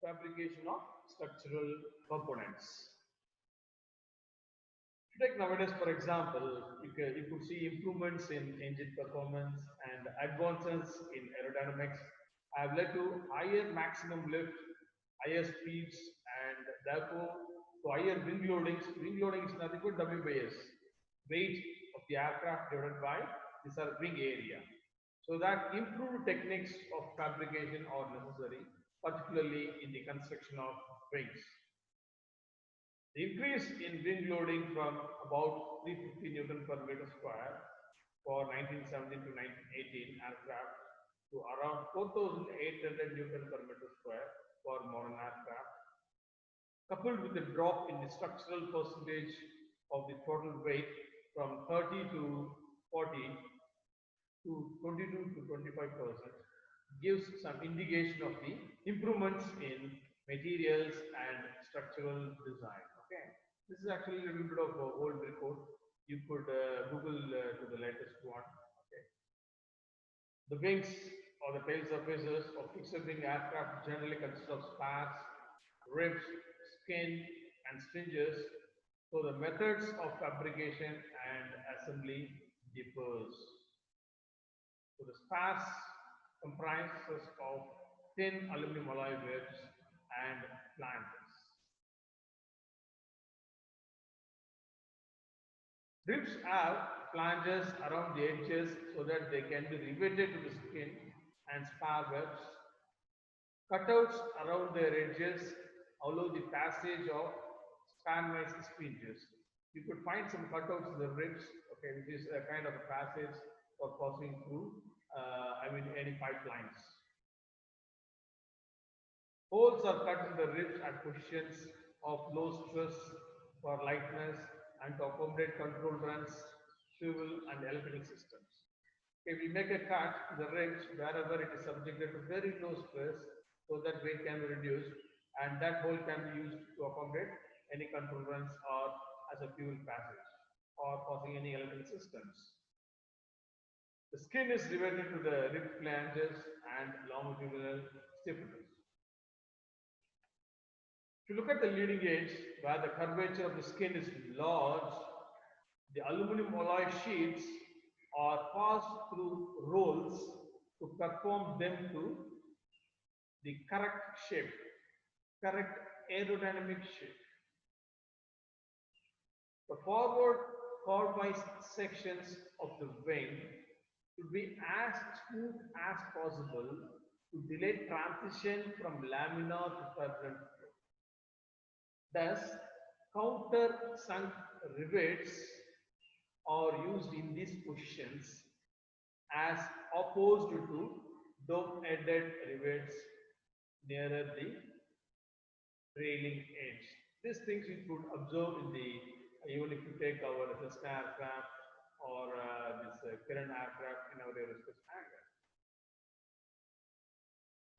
fabrication of structural components. Take nowadays, for example, you could see improvements in engine performance and advances in aerodynamics have led to higher maximum lift, higher speeds, and therefore to higher wing loadings. Wing loading is nothing but W by S, weight of the aircraft divided by this are wing area. So that improved techniques of fabrication are necessary, particularly in the construction of wings. The increase in wing loading from about 350 Newton per meter square for 1917 to 1918 aircraft to around 4,800 Newton per meter square for modern aircraft, coupled with a drop in the structural percentage of the total weight from 30 to 40 to 22 to 25%, gives some indication of the improvements in materials and structural design. Okay, this is actually a little bit of a old report. You could Google to the latest one. Okay, the wings or the tail surfaces of fixed wing aircraft generally consist of spars, ribs, skin, and stringers. So the methods of fabrication and assembly differs. So the spars comprises of thin aluminum alloy ribs and flanges. Ribs have flanges around the edges so that they can be riveted to the skin, and spar webs. Cutouts around their edges allow the passage of spanwise fringes. You could find some cutouts in the ribs, okay, which is a kind of a passage for passing through, any pipelines. Holes are cut in the ribs at positions of low stress for lightness and to accommodate control runs, fuel, and electrical systems. Okay, we make a cut in the ribs wherever it is subjected to very low stress so that weight can be reduced, and that hole can be used to accommodate any control runs or as a fuel passage or causing any electrical systems. The skin is riveted to the rib flanges and longitudinal stiffeners. If you look at the leading edge, where the curvature of the skin is large, the aluminum alloy sheets are passed through rolls to perform them to the correct shape, correct aerodynamic shape. The forward chord-wise sections of the wing should be as smooth as possible to delay transition from laminar to turbulent flow. Thus, counter-sunk rivets are used in these positions as opposed to dome-headed rivets nearer the trailing edge. These things you could observe in the even if you take our Cessna aircraft or this Kiran aircraft in our aerospace hangar.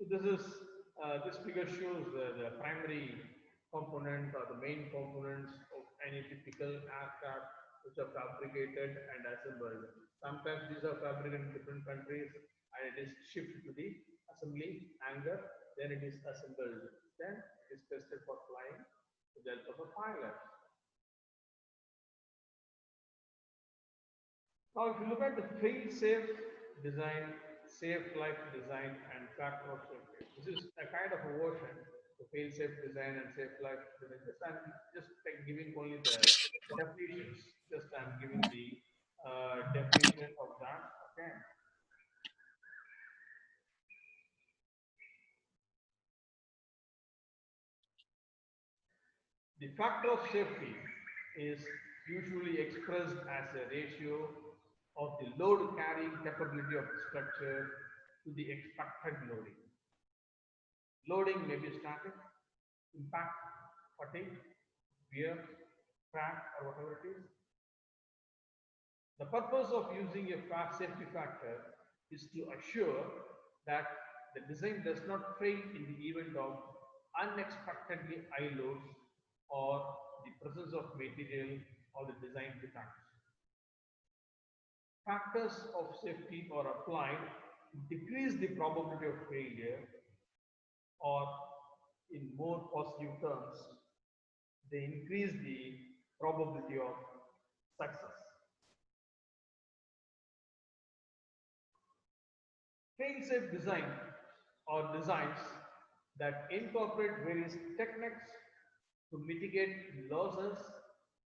So this figure shows the primary component or the main components of any typical aircraft which are fabricated and assembled. Sometimes these are fabricated in different countries and it is shipped to the assembly hangar, then it is assembled, then it is tested for flying with the help of a pilot. Now, if you look at the fail-safe design, safe life design, and factor of safety, this is a kind of a version of fail-safe design and safe life design. Just giving only the definitions. Just I'm giving the definition of that. Okay. The factor of safety is usually expressed as a ratio of the load carrying capability of the structure to the expected loading. Loading may be static, impact, fatigue, wear, crack, or whatever it is. The purpose of using a safety factor is to assure that the design does not fail in the event of unexpectedly high loads or the presence of material or the design defects. Factors of safety are applied to decrease the probability of failure or in more positive terms, they increase the probability of success. Fail-safe design or designs that incorporate various techniques to mitigate losses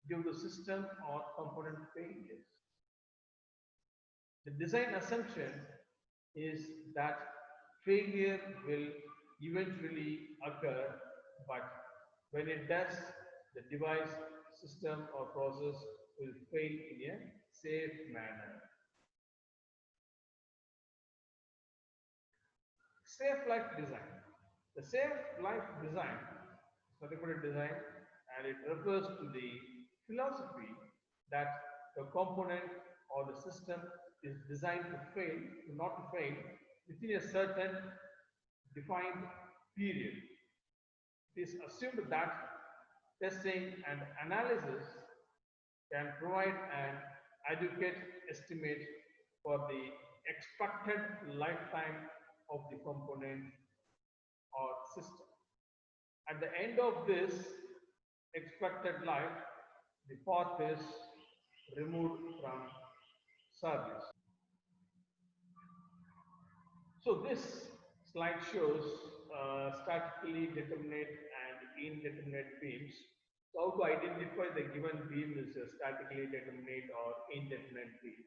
due to system or component failures. The design assumption is that failure will eventually occur, but when it does, the device, system, or process will fail in a safe manner. Safe life design. The safe life design is nothing but a design, and it refers to the philosophy that the component or the system is designed to fail, not to fail, within a certain defined period. It is assumed that testing and analysis can provide an adequate estimate for the expected lifetime of the component or system. At the end of this expected life, the part is removed from service. So this slide shows statically determinate and indeterminate beams. So how to identify the given beam is a statically determinate or indeterminate beam.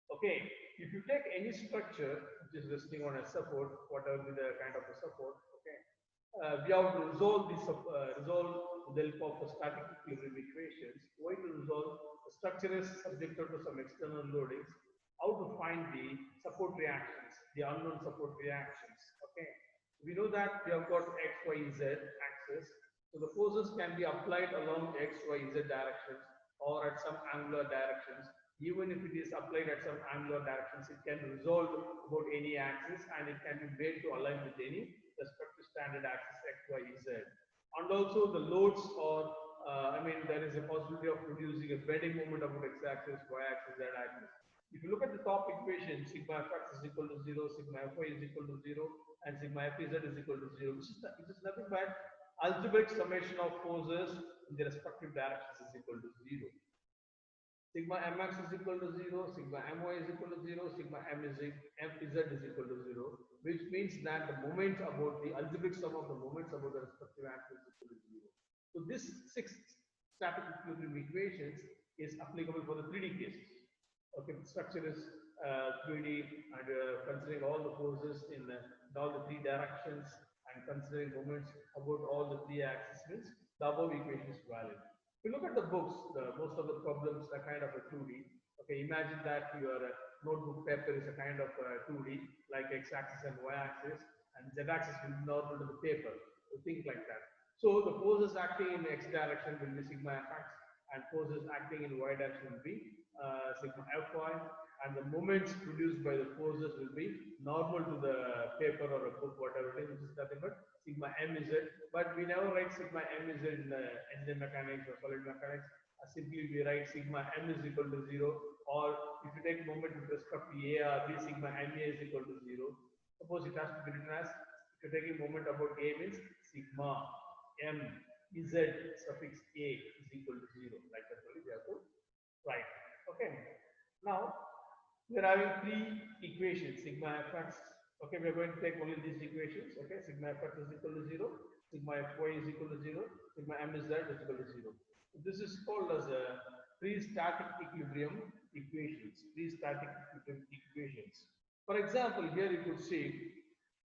Okay, if you take any structure which is resting on a support, whatever be the kind of a support, okay, we have to resolve this resolve with the help of the static equilibrium equations. Why to resolve? The structure is subjected to some external loadings. How to find the support reactions, the unknown support reactions. Okay, we know that we have got x, y, z axis. So the forces can be applied along x, y, z directions or at some angular directions. Even if it is applied at some angular directions, it can resolve about any axis and it can be made to align with any respective standard axis x, y, z. And also the loads or there is a possibility of producing a bending moment about x-axis, y-axis, z-axis. If you look at the top equation, sigma fx is equal to 0, sigma fy is equal to 0, and sigma fz is equal to 0, which is nothing but algebraic summation of forces in the respective directions is equal to 0. Sigma mx is equal to 0, sigma my is equal to 0, sigma mz is equal to 0, which means that the moment about the algebraic sum of the moments about the respective axis is equal to 0. So this 6 static equilibrium equations is applicable for the 3D cases. Okay, the structure is 3D and considering all the forces in all the 3 directions and considering moments about all the 3 axes means the above equation is valid. If you look at the books, most of the problems are kind of a 2D. Okay, imagine that your notebook paper is a kind of 2D like x-axis and y-axis, and z-axis will be normal to the paper. So think like that. So the forces acting in x direction will be sigma fx, and forces acting in y direction will be sigma fy, and the moments produced by the forces will be normal to the paper or a book, whatever it is, which is nothing but sigma mz. But we never write sigma mz in engine mechanics or solid mechanics. Simply we write sigma m is equal to 0, or if you take moment with respect to a or b, sigma ma is equal to 0. Suppose it has to be written as, if you're taking moment about a means sigma m z suffix a is equal to 0. Like that only we have to write. Okay. Now we are having 3 equations, sigma fx. Okay, we are going to take only these equations. Okay, sigma fx is equal to 0, sigma fy is equal to 0, sigma mz is equal to 0. So this is called as a pre-static equilibrium equations. Pre-static equilibrium equations. For example, here you could see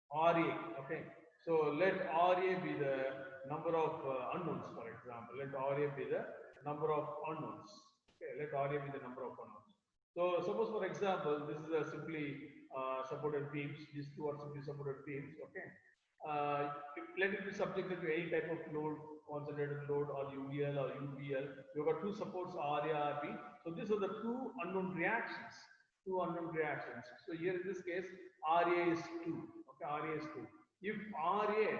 RA. Okay, so let RA be the number of unknowns. For example, let RA be the number of unknowns. Okay, let RA be the number of unknowns. So suppose, for example, this is a simply supported beams. These 2 are simply supported beams. Okay. Let it be subjected to any type of load, concentrated load, or UDL or UBL. You've got 2 supports, RA, RB. So these are the 2 unknown reactions. 2 unknown reactions. So here in this case, RA is 2. Okay, RA is 2. If RA,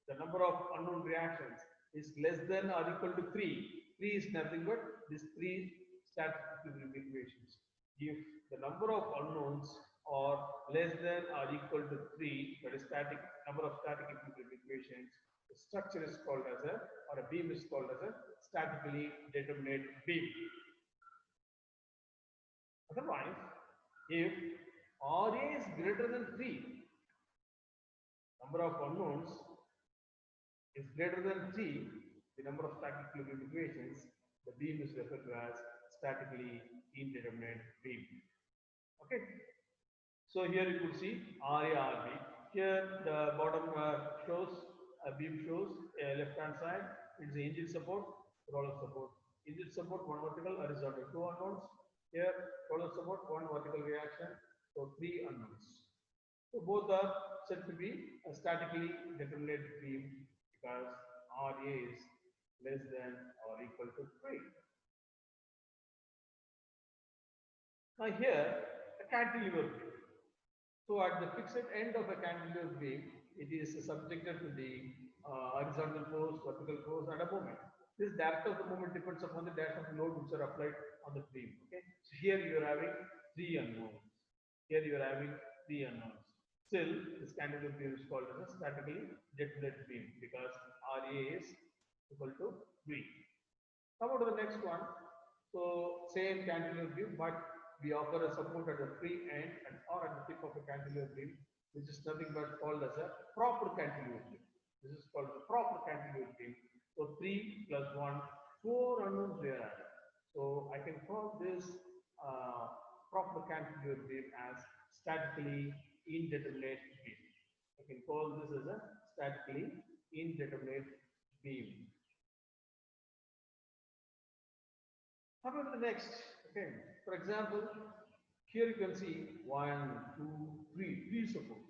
the number of unknown reactions, is less than or equal to 3, 3 is nothing but these 3 static equilibrium equations. If the number of unknowns are less than or equal to 3, that is number of static equilibrium equations, The structure is called as a, or a beam is called as a statically determinate beam. Otherwise, if RA is greater than 3, number of unknowns is greater than 3, the number of static equilibrium equations, the beam is referred to as statically indeterminate beam. Okay. So here you could see RA, RB. Here the bottom shows a beam shows a left hand side. It's the engine support, roller support. Engine support, one vertical, horizontal, two unknowns. Here roller support, one vertical reaction, so three unknowns. So both are said to be a statically determinate beam because RA is less than or equal to 3. Now here a cantilever beam. So at the fixed end of a cantilever beam, it is subjected to the horizontal force, vertical force, and a moment. This direction of the moment depends upon the direction of the load which are applied on the beam. Okay. So here you are having 3 unknowns. Here you are having 3 unknowns. Still, this cantilever beam is called as a statically determinate beam because RA is equal to 3. Come on to the next one. So same cantilever beam, but we offer a support at the free end and or at the tip of a cantilever beam, which is nothing but called as a proper cantilever beam. This is called the proper cantilever beam. So 3 plus 1, 4 unknowns we are added. So I can call this proper cantilever beam as statically indeterminate beam. I can call this as a statically indeterminate beam. How about the next? Okay, for example, here you can see 1, 2, 3 supports.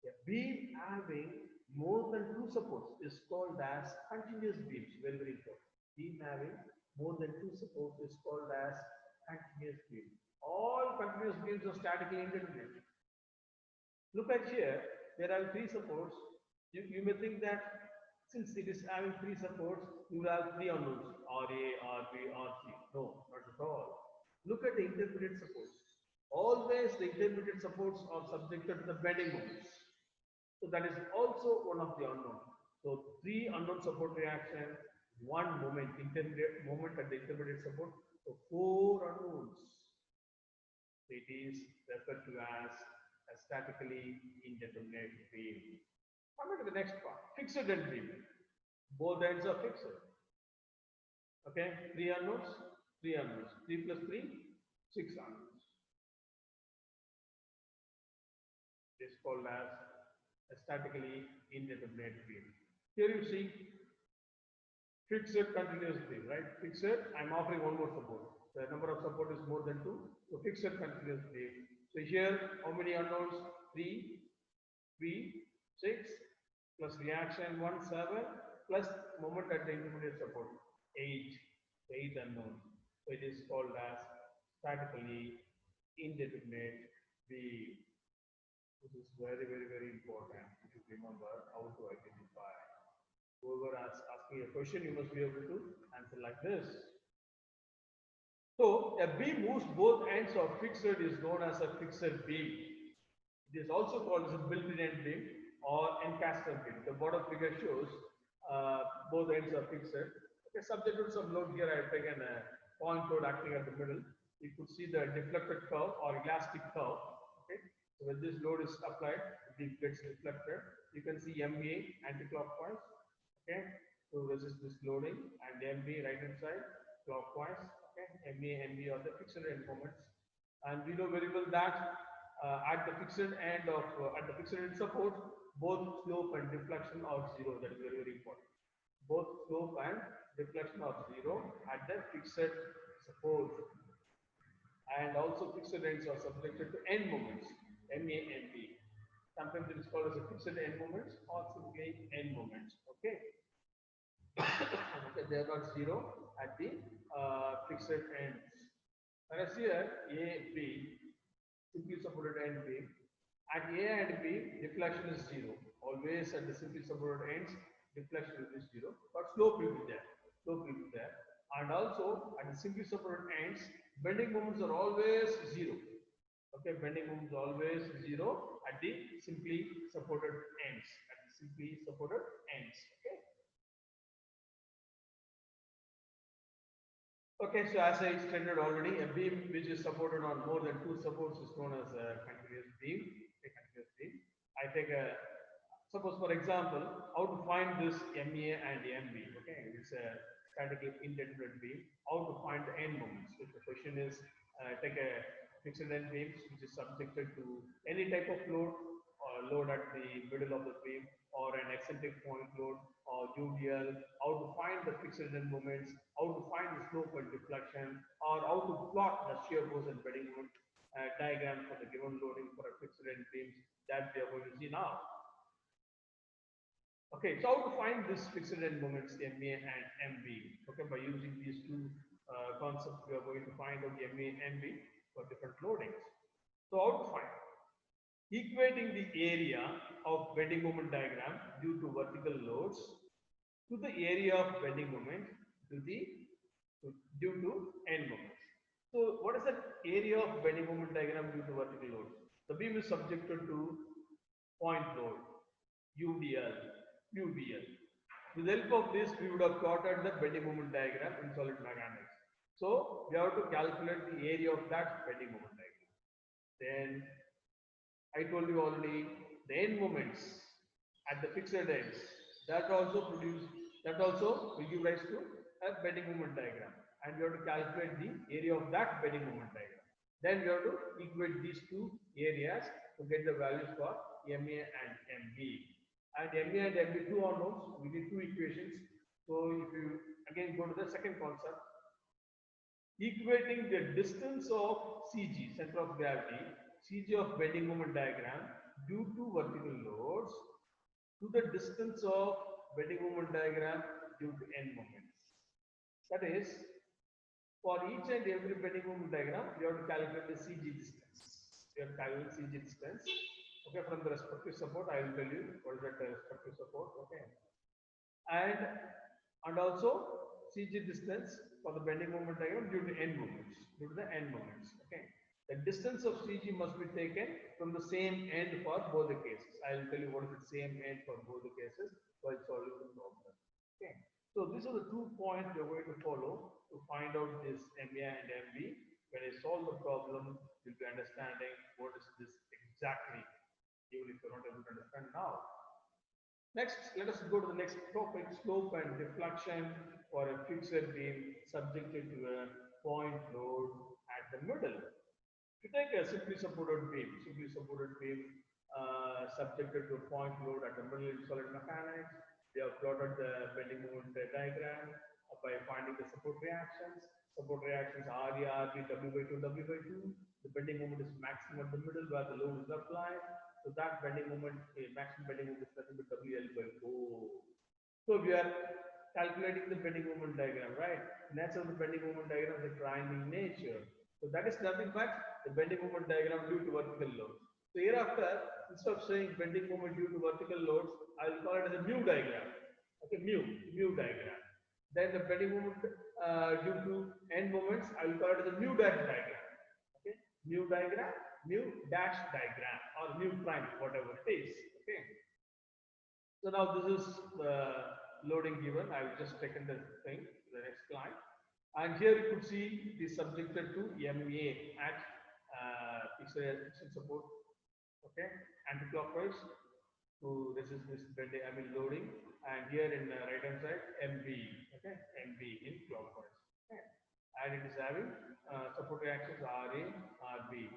A beam having more than 2 supports is called as continuous beams. Very, very important. Beam having more than 2 supports is called as continuous beam. All continuous beams are statically indeterminate. Look at here, there are 3 supports. You may think that since it is having 3 supports, you will have 3 unknowns, RA, RB, RC. No, not at all. Look at the intermediate supports. Always the intermediate supports are subjected to the bending moments. So that is also one of the unknowns. So 3 unknown support reaction, 1 moment, intermediate moment at the intermediate support. So 4 unknowns. It is referred to as a statically indeterminate beam. Come to the next part, fixed end beam. Both ends are fixed. Okay, 3 unknowns, 3 unknowns. 3 plus 3, 6 unknowns. It is called as a statically indeterminate beam. Here you see fixed continuous beam, right? Fixed, I'm offering one more support. The number of support is more than 2. So fixed continuous beam. So here, how many unknowns? 3, 3, 6, plus reaction 1, 7, plus moment at the intermediate support 8 unknowns. So it is called as statically indeterminate beam. This is very, very, very important. You should remember how to identify. Whoever is asking a question, you must be able to answer like this. So a beam whose both ends are fixed is known as a fixed beam. It is also called as a built-in end beam or encaster beam. The bottom figure shows both ends are fixed. Okay, subject to some load here, I have taken a point load acting at the middle. You could see the deflected curve or elastic curve. Okay, so when this load is applied, it gets deflected. You can see MA anti-clockwise. Okay, to resist this loading, and MB right hand side clockwise. Okay, MA, MB are the fixed end moments, and we know very well that at the fixed end of at the fixed end support, both slope and deflection are 0. That is very, very important. Both slope and deflection are 0 at the fixed support, and also fixed ends are subjected to end moments, MA, MB. Sometimes it is called as a fixed end moments or simply end moments. Okay. Okay, they are not 0 at the fixed ends. Whereas here A, B, simply supported end B. At A and B, deflection is 0. Always at the simply supported ends, deflection will be 0, but slope will be there. Slope will be there. And also at the simply supported ends, bending moments are always 0. Okay, bending moments are always 0 at the simply supported ends. At the simply supported ends. Okay. Okay, so as I stated already, a beam which is supported on more than two supports is known as a continuous beam. A continuous beam. I take a suppose for example, how to find this MA and MB. Okay, it's a statically indeterminate beam. How to find the end moments? If the question is take a fixed end beam which is subjected to any type of load or load at the middle of the beam or an eccentric point load or UDL, how to find the fixed end moments, how to find the slope and deflection, or how to plot the shear force and bending moment diagram for the given loading for a fixed end beams that we are going to see now. Okay, so how to find this fixed end moments MA and MB? Okay, by using these two concepts, we are going to find out MA and MB for different loadings. So how to find? Equating the area of bending moment diagram due to vertical loads to the area of bending moment due to end moments. So what is the area of bending moment diagram due to vertical loads? The beam is subjected to point load, UDL, UBL. With the help of this, we would have plotted the bending moment diagram in solid mechanics. So we have to calculate the area of that bending moment diagram. Then I told you already the end moments at the fixed ends that also will give rise to a bending moment diagram, and we have to calculate the area of that bending moment diagram. Then we have to equate these two areas to get the values for MA and MB. And MA and MB two are known. We need two equations. So if you again go to the second concept, equating the distance of CG, center of gravity, CG of bending moment diagram due to vertical loads to the distance of bending moment diagram due to end moments. That is, for each and every bending moment diagram, you have to calculate the CG distance. You have to calculate CG distance. Okay, from the respective support, I will tell you what is that respective support. Okay, and also CG distance for the bending moment diagram due to end moments. Okay, the distance of CG must be taken from the same end for both the cases. I will tell you what is the same end for both the cases while solving the problem. Okay, so these are the 2 points we are going to follow to find out this MA and MB. When I solve the problem, you'll be understanding what is this exactly, even if you're not able to understand now. Next, let us go to the next topic, slope and deflection for a fixed beam subjected to a point load at the middle. To take a simply supported beam subjected to a point load at the middle in solid mechanics, we have plotted the bending moment diagram by finding the support reactions. Support reactions are RE, RB, W by 2, W by 2. The bending moment is maximum at the middle where the load is applied. So that bending moment, maximum bending moment is nothing but WL by 4. So we are calculating the bending moment diagram, right? Nature of the bending moment diagram is a triangle nature. So that is nothing but the bending moment diagram due to vertical loads. So hereafter, instead of saying bending moment due to vertical loads, I will call it as a mu diagram. Okay, mu diagram. Then the bending moment due to end moments, I will call it as a mu dash diagram. Okay, mu diagram, mu dash diagram, or mu prime, whatever it is. Okay. So now this is the loading given. I will just taken the thing, the next slide. And here you could see the subjected to MA at fixed support, okay, anti-clockwise to resist this bending, loading, and here in right hand side MB, okay, MB in clockwise, okay, and it is having support reactions RA, RB.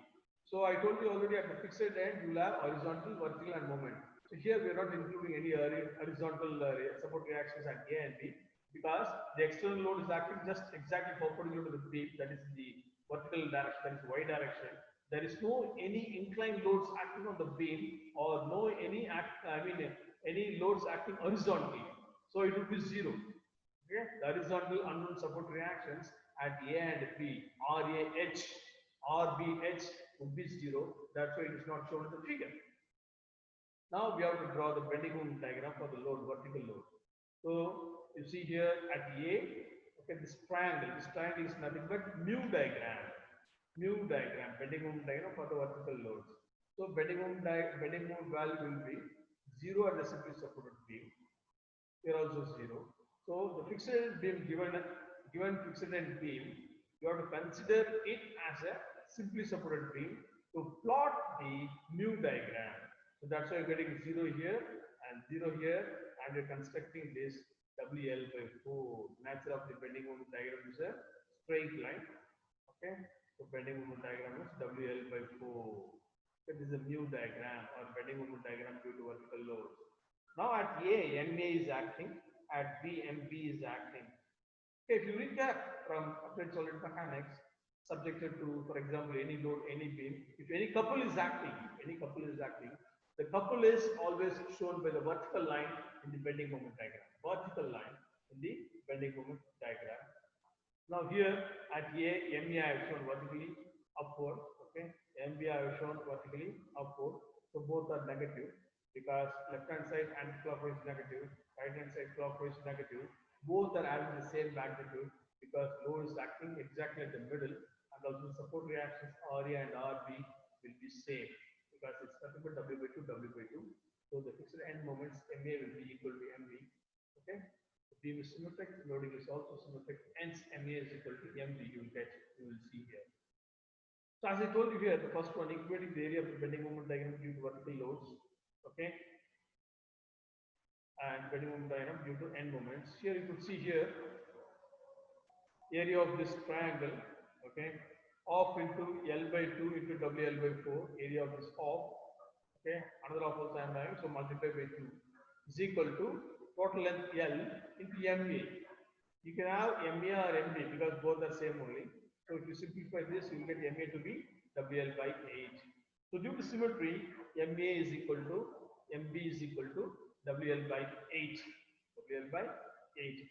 So I told you already at the fixed end you will have horizontal, vertical, and moment. So here we are not including any horizontal support reactions at A and B, because the external load is acting just exactly perpendicular to the beam, that is the vertical direction, that is Y direction. There is no any inclined loads acting on the beam, or no any any loads acting horizontally. So it will be 0. Okay, the horizontal unknown support reactions at A and B, RAH, RBH would be 0. That's why it is not shown in the figure. Now we have to draw the bending moment diagram for the load, vertical load. So you see here at A, okay, this triangle is nothing but mu diagram, bending moment diagram for the vertical loads. So bending moment value will be 0 at the simply supported beam. Here also 0. So the fixed beam given given fixed end beam, you have to consider it as a simply supported beam to plot the new diagram. So that's why you're getting 0 here and 0 here, and you're constructing this WL by 4. Nature of the bending moment diagram is a straight line. Okay, so bending moment diagram is WL by 4. This is a mu diagram or bending moment diagram due to vertical load. Now at A, MA is acting, at B, MB is acting. Okay, if you recap from applied solid mechanics, subjected to, for example, any load, any beam, if any couple is acting, the couple is always shown by the vertical line in the bending moment diagram. Vertical line in the bending moment diagram. Now here at A, MA I have shown vertically upward, okay, MB I have shown vertically upward. So both are negative because left hand side anti-clockwise negative, right hand side clockwise negative. Both are having the same magnitude because load is acting exactly at the middle, and also support reactions RA and RB will be same because it's nothing but W by 2, W by 2. So the fixed end moments MA will be equal to MB. Okay. The beam is symmetric, loading is also symmetric, hence MA is equal to MB, you will see here. So as I told you here, the first one, equating the area of the bending moment diagram due to vertical loads, okay, and bending moment diagram due to end moments. Here you could see here, area of this triangle, okay, off into L by 2 into WL by 4, area of this off, okay, another off also I am having, so multiply by 2 is equal to total length L into MA. You can have MA or MB because both are same only. So if you simplify this, you will get MA to be WL by 8. So due to symmetry, MA is equal to MB is equal to WL by 8. WL by 8.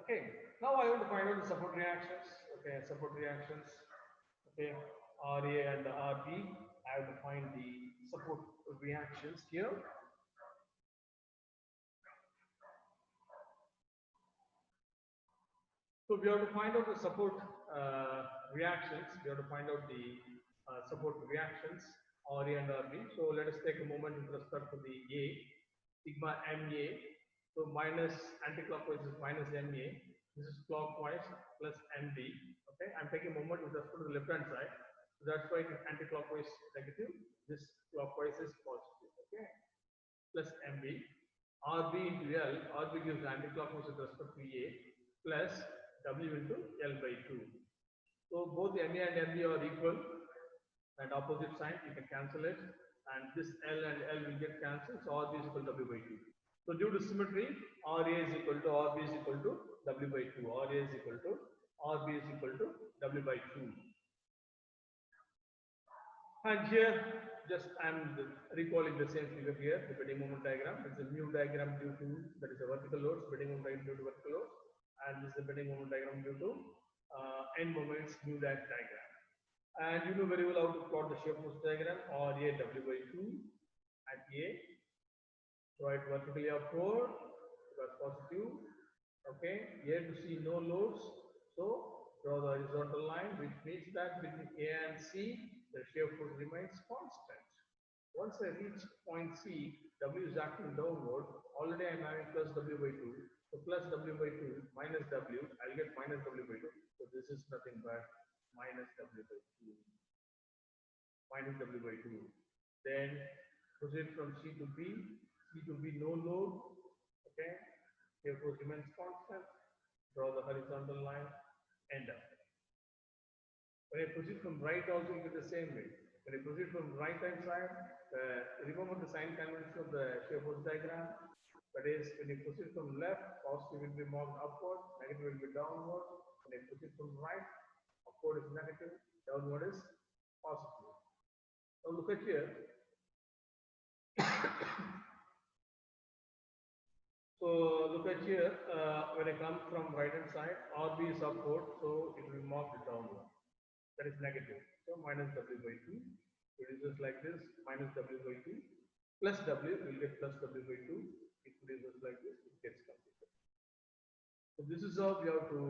Okay, now I want to find out the support reactions. Okay, support reactions. Okay, RA and RB. I have to find the support reactions here. So we have to find out the support reactions. We have to find out the support reactions RA and RB. So let us take a moment with respect to the A, sigma MA. So minus anti-clockwise is minus MA. This is clockwise plus MB. Okay, I'm taking a moment with respect to the left hand side. So that's why it is anti-clockwise negative. This clockwise is positive. Okay, plus MB. RB into L. RB gives anti-clockwise with respect to A plus W into L by 2. So both MA and MB are equal and opposite sign, you can cancel it, and this L and L will get cancelled, so RB is equal to W by 2. So due to symmetry, RA is equal to RB is equal to W by 2. RA is equal to RB is equal to W by 2. And here, just I'm recalling the same figure here, the bending moment diagram. It's a mu diagram due to, that is a vertical load, bending moment diagram due to vertical load. And this is the bending moment diagram due to end moments mu dash diagram. And you know very well how to plot the shear force diagram or A W by 2 at A. So it vertically upward, that's positive. Okay, here to see no loads. So draw the horizontal line, which means that between A and C, the shear force remains constant. Once I reach point C, W is acting downward. Already I am having plus W by 2. So plus W by 2 minus W, I'll get minus W by 2. So this is nothing but minus W by 2. Minus W by 2. Then proceed from C to B. C to B no load. Okay. Shear force remains constant. Draw the horizontal line. End up. When I proceed from right also, you get the same way. When I proceed from right hand side, remember the sign convention of the shear force diagram. That is, when you proceed from left, positive will be marked upward, negative will be downward. When I proceed from right, upward is negative, downward is positive. Now look at here. So look at here, when I come from right hand side, RB is upward, so it will mark it downward. That is negative. So minus W by 2. It is just like this, minus W by 2. Plus W, we will get plus W by 2. If it is just like this, it gets completed. So this is how we have to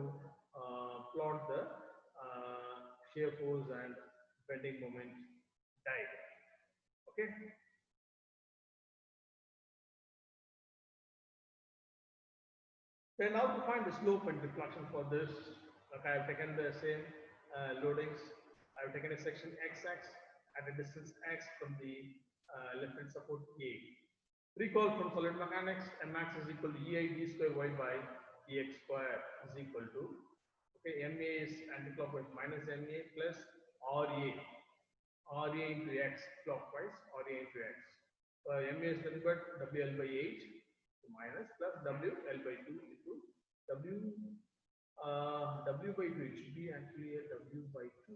plot the shear force and bending moment diagram. Okay. Okay, now to find the slope and deflection for this, okay, I have taken the same loadings. I have taken a section x-axis at a distance x from the left hand support A. Recall from solid mechanics, Mmax is equal to EI d square y by dx square is equal to, okay, Ma is anti-clockwise minus Ma plus Ra into x clockwise, Ra into x. Ma is nothing but WL by 8 minus plus WL by 2 into W by 2. It should be actually a W by 2.